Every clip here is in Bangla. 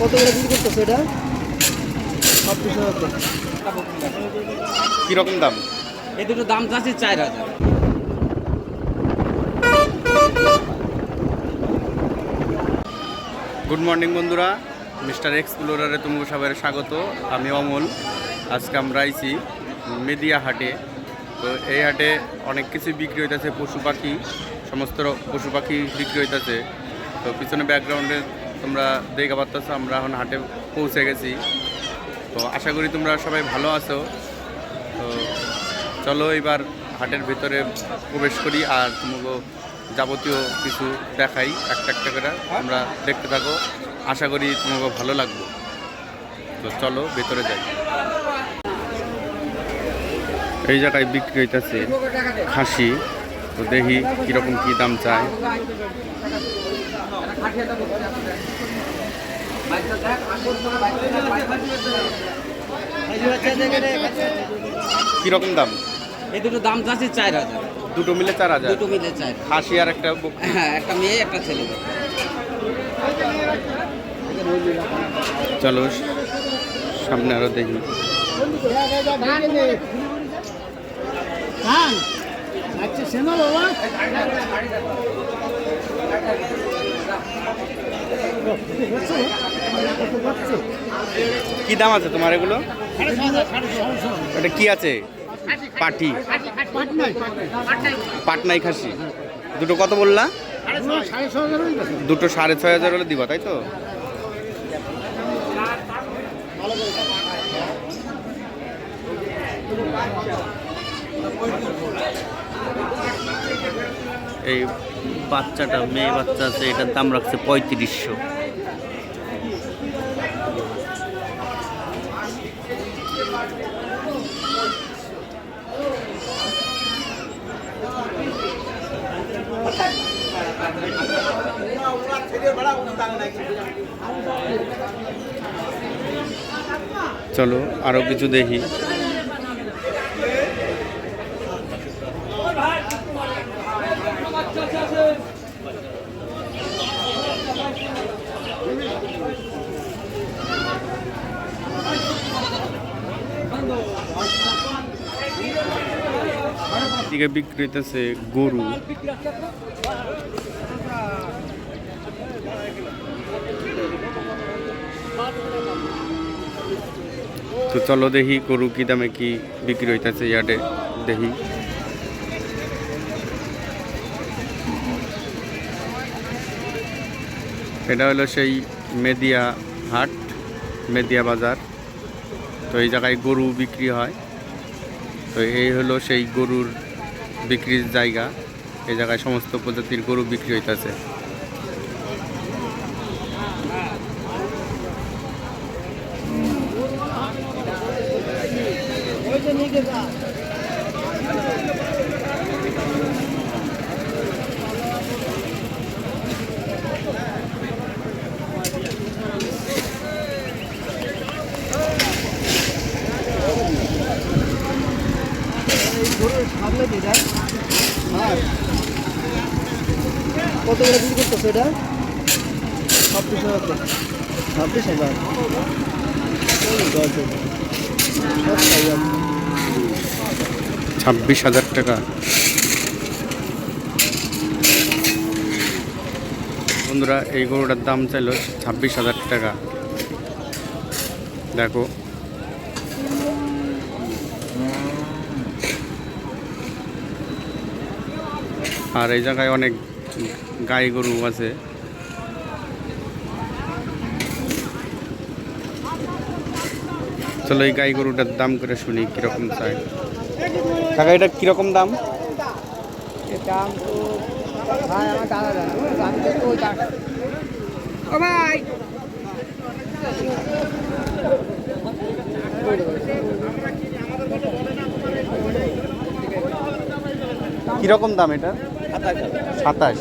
কত করে বিক্রি করতেছে এটা? 26,000 কিরকম দাম? এই দুটো দাম চাচ্ছি 4,000। গুড মর্নিং বন্ধুরা, মিস্টার এক্সপ্লোরারে তোমাকে সবাই স্বাগত। আমি অমল। আজকে আমরা আইছি মেদিয়া হাটে। তো এই হাটে অনেক কিছু বিক্রি হইতেছে, পশু পাখি, সমস্ত পশু পাখি বিক্রি হইতেছে। তো পিছনে ব্যাকগ্রাউন্ডে তোমরা দেখতে পাচ্ছ, আমরা এখন হাটে পৌঁছে গেছি। তো আশা করি তোমরা সবাই ভালো আছো। তো চলো এবার হাটের ভিতরে প্রবেশ করি আর তোমাকে যাবতীয় কিছু দেখাই একটা একটা করে। আমরা দেখতে থাকো, আশা করি তোমাকে ভালো লাগবে। তো চলো ভেতরে যাই। এই জায়গায় বিক্রি হইতেছে খাসি। তো দেখি কীরকম কী দাম চায়। কীরকম দাম? এই দুটো দাম চাচ্ছি 4,000। দুটো মিলে 4,000? দুটো মিলে 4। খাসি আর একটা হ্যাঁ, একটা মেয়ে একটা ছেলে। চলো সামনে আরো দেখি। কি দাম আছে তোমার এগুলো? এটা কি আছে? পাটি, পাটনাই খাসি। দুটো কত বললা? দুটো 6,500 হলে দিবা, তাই তো? এই বাচ্চাটা, মেয়ে বাচ্চা আছে, এটার দাম রাখছে 3500। চলো আরো কিছু দেখি। দিকে বিক্রি হইতেছে গরু। তো চলো দেখি গরু কি দামে কি বিক্রি হইতেছে ইয়ার্ডে দেখি। এটা হলো সেই মেদিয়া হাট, মেদিয়া বাজার। তো এই জায়গায় গরু বিক্রি হয়। তো এই হলো সেই গরুর বিক্রির জায়গা। এই জায়গায় সমস্ত প্রজাতির গরু বিক্রি হইতেছে। কত করে বিক্রি করতেছে এটা? 26,000। 26,000 26,000 টাকা। বন্ধুরা, এই গরুটার দাম চাইল 26,000 টাকা। দেখো আর এই জায়গায় অনেক গাই গরু আছে। চলো এই গাই গরুটার দাম করে শুনি কিরকম চাই। কাকা এটা কিরকম দাম? কিরকম দাম এটা? 27।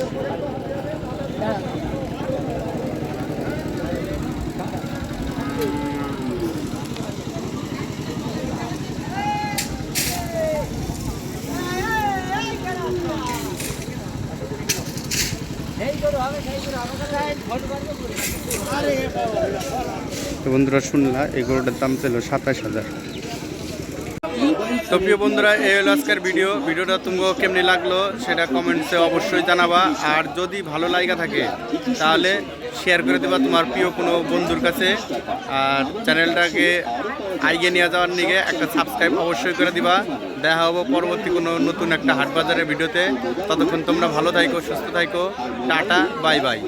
তো বন্ধুরা শুনলা এই গরুটার দাম ছিল 27,000। তো প্রিয় বন্ধুরা এই হলো আজকের ভিডিওটা তোমাকে কেমনি লাগলো সেটা কমেন্টসে অবশ্যই জানাবা। আর যদি ভালো লাগা থাকে তাহলে শেয়ার করে দেবা তোমার প্রিয় কোনো বন্ধুর কাছে। আর চ্যানেলটাকে আইগে নিয়ে যাওয়ার নিগে একটা সাবস্ক্রাইব অবশ্যই করে দিবা। দেখা হবো পরবর্তী কোনো নতুন একটা হাট বাজারের ভিডিওতে। ততক্ষণ তোমরা ভালো থাকো, সুস্থ থাকো। Tata, bye bye.